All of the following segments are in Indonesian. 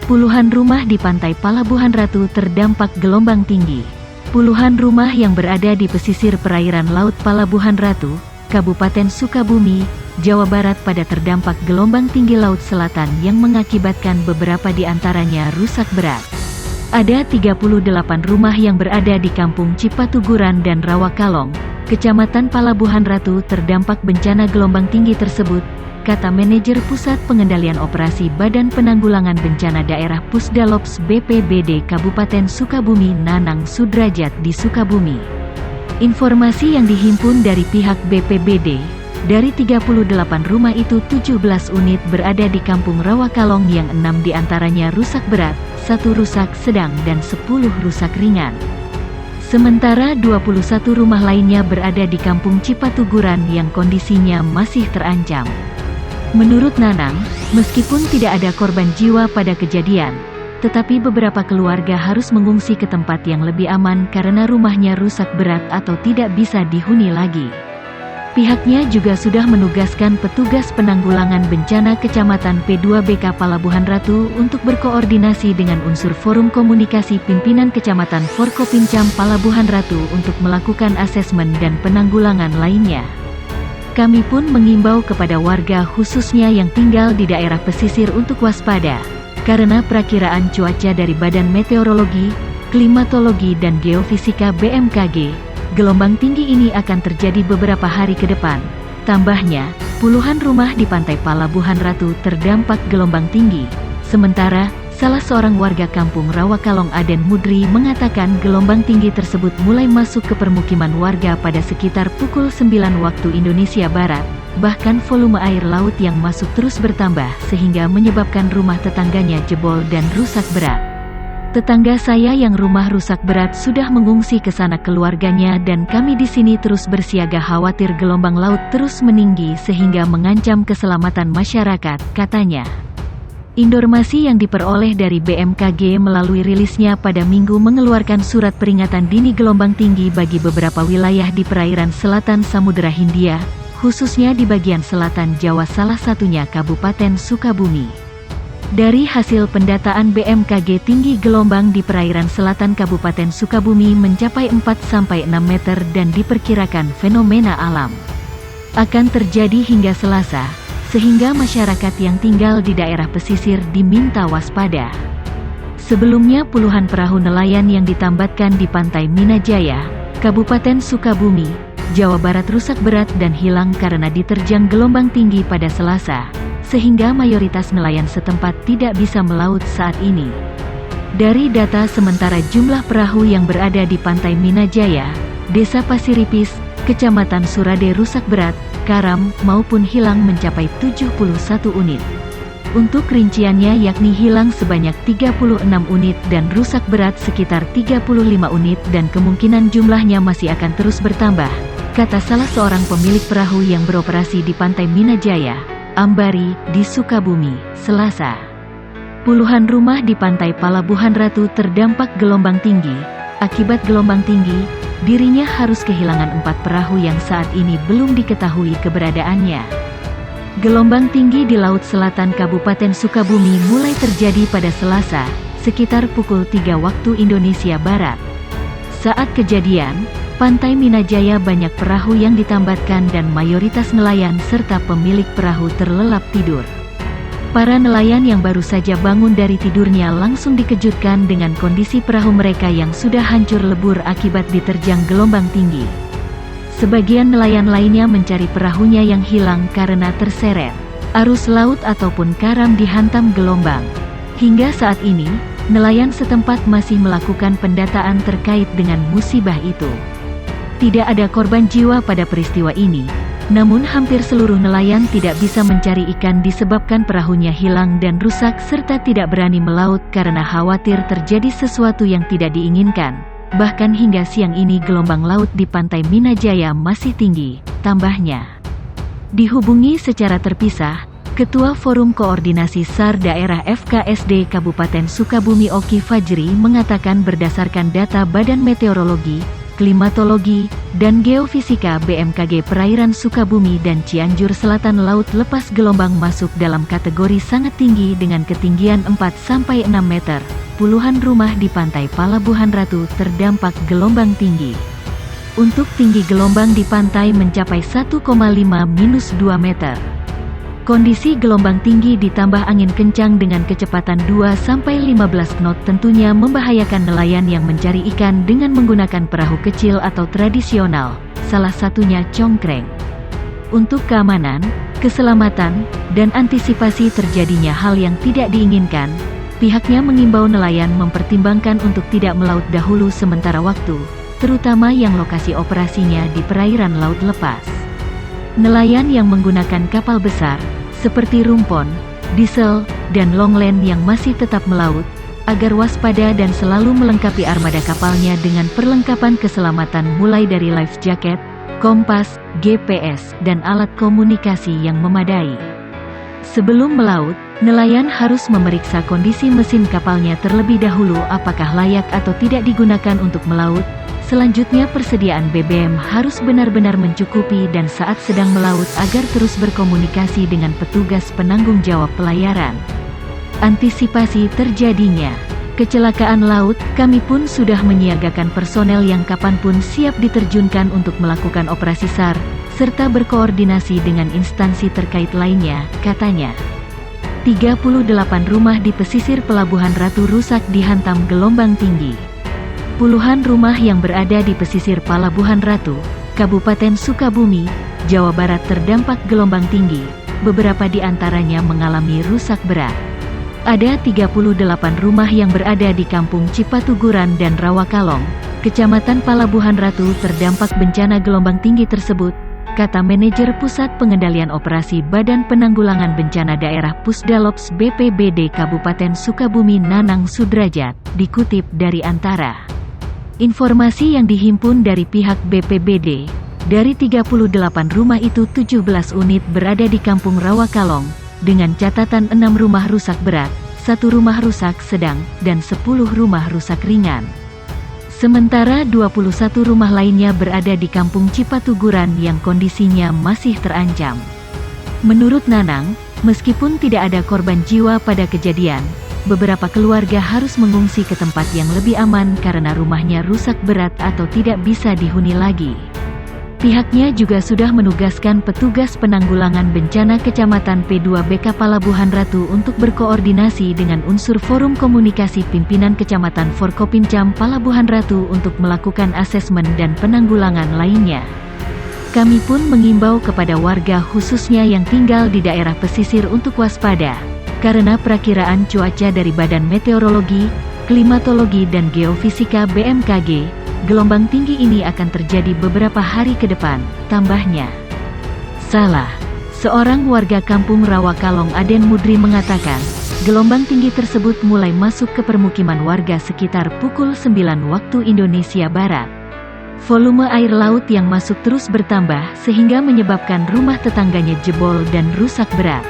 Puluhan rumah di pantai Palabuhan Ratu terdampak gelombang tinggi. Puluhan rumah yang berada di pesisir perairan Laut Palabuhan Ratu, Kabupaten Sukabumi, Jawa Barat pada terdampak gelombang tinggi Laut Selatan yang mengakibatkan beberapa di antaranya rusak berat. Ada 38 rumah yang berada di Kampung Cipatuguran dan Rawakalong, Kecamatan Palabuhan Ratu terdampak bencana gelombang tinggi tersebut, kata Manajer Pusat Pengendalian Operasi Badan Penanggulangan Bencana Daerah Pusdalops BPBD Kabupaten Sukabumi Nanang Sudrajat di Sukabumi. Informasi yang dihimpun dari pihak BPBD, dari 38 rumah itu 17 unit berada di Kampung Rawakalong yang 6 diantaranya rusak berat, 1 rusak sedang dan 10 rusak ringan. Sementara 21 rumah lainnya berada di Kampung Cipatuguran yang kondisinya masih terancam. Menurut Nanang, meskipun tidak ada korban jiwa pada kejadian, tetapi beberapa keluarga harus mengungsi ke tempat yang lebih aman karena rumahnya rusak berat atau tidak bisa dihuni lagi. Pihaknya juga sudah menugaskan petugas penanggulangan bencana Kecamatan P2BK Palabuhan Ratu untuk berkoordinasi dengan unsur Forum Komunikasi Pimpinan Kecamatan Forkopincam Palabuhan Ratu untuk melakukan asesmen dan penanggulangan lainnya. Kami pun mengimbau kepada warga khususnya yang tinggal di daerah pesisir untuk waspada, karena perakiraan cuaca dari Badan Meteorologi, Klimatologi dan Geofisika BMKG, gelombang tinggi ini akan terjadi beberapa hari ke depan. Tambahnya, puluhan rumah di pantai Palabuhan Ratu terdampak gelombang tinggi. Sementara, salah seorang warga Kampung Rawakalong Aden Mudri mengatakan gelombang tinggi tersebut mulai masuk ke permukiman warga pada sekitar pukul 9 waktu Indonesia Barat. Bahkan volume air laut yang masuk terus bertambah sehingga menyebabkan rumah tetangganya jebol dan rusak berat. Tetangga saya yang rumah rusak berat sudah mengungsi ke sana keluarganya dan kami di sini terus bersiaga khawatir gelombang laut terus meninggi sehingga mengancam keselamatan masyarakat, katanya. Informasi yang diperoleh dari BMKG melalui rilisnya pada Minggu mengeluarkan surat peringatan dini gelombang tinggi bagi beberapa wilayah di perairan selatan Samudera Hindia, khususnya di bagian selatan Jawa salah satunya Kabupaten Sukabumi. Dari hasil pendataan BMKG tinggi gelombang di perairan selatan Kabupaten Sukabumi mencapai 4-6 meter dan diperkirakan fenomena alam akan terjadi hingga Selasa, sehingga masyarakat yang tinggal di daerah pesisir diminta waspada. Sebelumnya puluhan perahu nelayan yang ditambatkan di pantai Minajaya, Kabupaten Sukabumi, Jawa Barat rusak berat dan hilang karena diterjang gelombang tinggi pada Selasa, sehingga mayoritas nelayan setempat tidak bisa melaut saat ini. Dari data sementara jumlah perahu yang berada di pantai Minajaya, Desa Pasiripis, Kecamatan Surade rusak berat, karam, maupun hilang mencapai 71 unit. Untuk rinciannya yakni hilang sebanyak 36 unit dan rusak berat sekitar 35 unit dan kemungkinan jumlahnya masih akan terus bertambah, kata salah seorang pemilik perahu yang beroperasi di pantai Minajaya, Ambari, di Sukabumi, Selasa. Puluhan rumah di pantai Palabuhan Ratu terdampak gelombang tinggi. Akibat gelombang tinggi, dirinya harus kehilangan 4 perahu yang saat ini belum diketahui keberadaannya. Gelombang tinggi di Laut Selatan Kabupaten Sukabumi mulai terjadi pada Selasa, sekitar pukul 3 waktu Indonesia Barat. Saat kejadian, pantai Minajaya banyak perahu yang ditambatkan dan mayoritas nelayan serta pemilik perahu terlelap tidur. Para nelayan yang baru saja bangun dari tidurnya langsung dikejutkan dengan kondisi perahu mereka yang sudah hancur lebur akibat diterjang gelombang tinggi. Sebagian nelayan lainnya mencari perahunya yang hilang karena terseret arus laut ataupun karam dihantam gelombang. Hingga saat ini, nelayan setempat masih melakukan pendataan terkait dengan musibah itu. Tidak ada korban jiwa pada peristiwa ini. Namun hampir seluruh nelayan tidak bisa mencari ikan disebabkan perahunya hilang dan rusak serta tidak berani melaut karena khawatir terjadi sesuatu yang tidak diinginkan. Bahkan hingga siang ini gelombang laut di pantai Minajaya masih tinggi, tambahnya. Dihubungi secara terpisah, Ketua Forum Koordinasi SAR Daerah FKSD Kabupaten Sukabumi Oki Fajri mengatakan berdasarkan data Badan Meteorologi, Klimatologi, dan Geofisika BMKG Perairan Sukabumi dan Cianjur Selatan laut lepas gelombang masuk dalam kategori sangat tinggi dengan ketinggian 4-6 meter. Puluhan rumah di pantai Palabuhan Ratu terdampak gelombang tinggi. Untuk tinggi gelombang di pantai mencapai 1,5-2 meter. Kondisi gelombang tinggi ditambah angin kencang dengan kecepatan 2-15 knot tentunya membahayakan nelayan yang mencari ikan dengan menggunakan perahu kecil atau tradisional, salah satunya congkreng. Untuk keamanan, keselamatan, dan antisipasi terjadinya hal yang tidak diinginkan, pihaknya mengimbau nelayan mempertimbangkan untuk tidak melaut dahulu sementara waktu, terutama yang lokasi operasinya di perairan laut lepas. Nelayan yang menggunakan kapal besar, seperti rumpon, diesel, dan longland yang masih tetap melaut, agar waspada dan selalu melengkapi armada kapalnya dengan perlengkapan keselamatan mulai dari life jacket, kompas, GPS, dan alat komunikasi yang memadai. Sebelum melaut, nelayan harus memeriksa kondisi mesin kapalnya terlebih dahulu apakah layak atau tidak digunakan untuk melaut. Selanjutnya persediaan BBM harus benar-benar mencukupi dan saat sedang melaut agar terus berkomunikasi dengan petugas penanggung jawab pelayaran. Antisipasi terjadinya kecelakaan laut, kami pun sudah menyiagakan personel yang kapanpun siap diterjunkan untuk melakukan operasi SAR, serta berkoordinasi dengan instansi terkait lainnya, katanya. 38 rumah di pesisir Pelabuhan Ratu rusak dihantam gelombang tinggi. Puluhan rumah yang berada di pesisir Palabuhan Ratu, Kabupaten Sukabumi, Jawa Barat terdampak gelombang tinggi, beberapa di antaranya mengalami rusak berat. Ada 38 rumah yang berada di Kampung Cipatuguran dan Rawakalong, Kecamatan Palabuhan Ratu terdampak bencana gelombang tinggi tersebut, kata manajer Pusat Pengendalian Operasi Badan Penanggulangan Bencana Daerah Pusdalops BPBD Kabupaten Sukabumi Nanang Sudrajat, dikutip dari Antara. Informasi yang dihimpun dari pihak BPBD, dari 38 rumah itu 17 unit berada di Kampung Rawakalong, dengan catatan 6 rumah rusak berat, 1 rumah rusak sedang, dan 10 rumah rusak ringan. Sementara 21 rumah lainnya berada di Kampung Cipatuguran yang kondisinya masih terancam. Menurut Nanang, meskipun tidak ada korban jiwa pada kejadian, beberapa keluarga harus mengungsi ke tempat yang lebih aman karena rumahnya rusak berat atau tidak bisa dihuni lagi. Pihaknya juga sudah menugaskan petugas penanggulangan bencana Kecamatan P2BK Palabuhan Ratu untuk berkoordinasi dengan unsur Forum Komunikasi Pimpinan Kecamatan Forkopimcam Palabuhan Ratu untuk melakukan asesmen dan penanggulangan lainnya. Kami pun mengimbau kepada warga khususnya yang tinggal di daerah pesisir untuk waspada. Karena perakiraan cuaca dari Badan Meteorologi, Klimatologi dan Geofisika BMKG, gelombang tinggi ini akan terjadi beberapa hari ke depan, tambahnya. Salah. Seorang warga Kampung Rawakalong Aden Mudri mengatakan, gelombang tinggi tersebut mulai masuk ke permukiman warga sekitar pukul 9 waktu Indonesia Barat. Volume air laut yang masuk terus bertambah sehingga menyebabkan rumah tetangganya jebol dan rusak berat.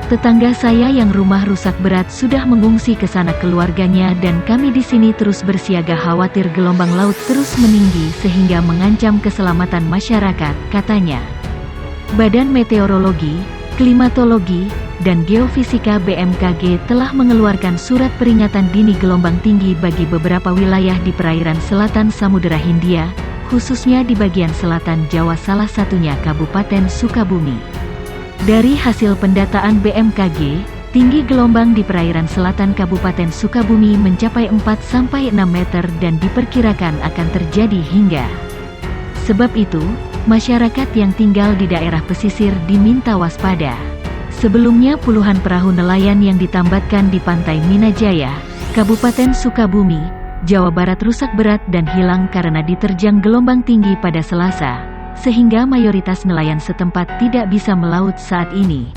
Tetangga saya yang rumah rusak berat sudah mengungsi ke sana keluarganya dan kami di sini terus bersiaga khawatir gelombang laut terus meninggi sehingga mengancam keselamatan masyarakat, katanya. Badan Meteorologi, Klimatologi, dan Geofisika BMKG telah mengeluarkan surat peringatan dini gelombang tinggi bagi beberapa wilayah di perairan selatan Samudera Hindia, khususnya di bagian selatan Jawa salah satunya Kabupaten Sukabumi. Dari hasil pendataan BMKG, tinggi gelombang di perairan selatan Kabupaten Sukabumi mencapai 4-6 meter dan diperkirakan akan terjadi hingga. Sebab itu, masyarakat yang tinggal di daerah pesisir diminta waspada. Sebelumnya puluhan perahu nelayan yang ditambatkan di pantai Minajaya, Kabupaten Sukabumi, Jawa Barat rusak berat dan hilang karena diterjang gelombang tinggi pada Selasa, sehingga mayoritas nelayan setempat tidak bisa melaut saat ini.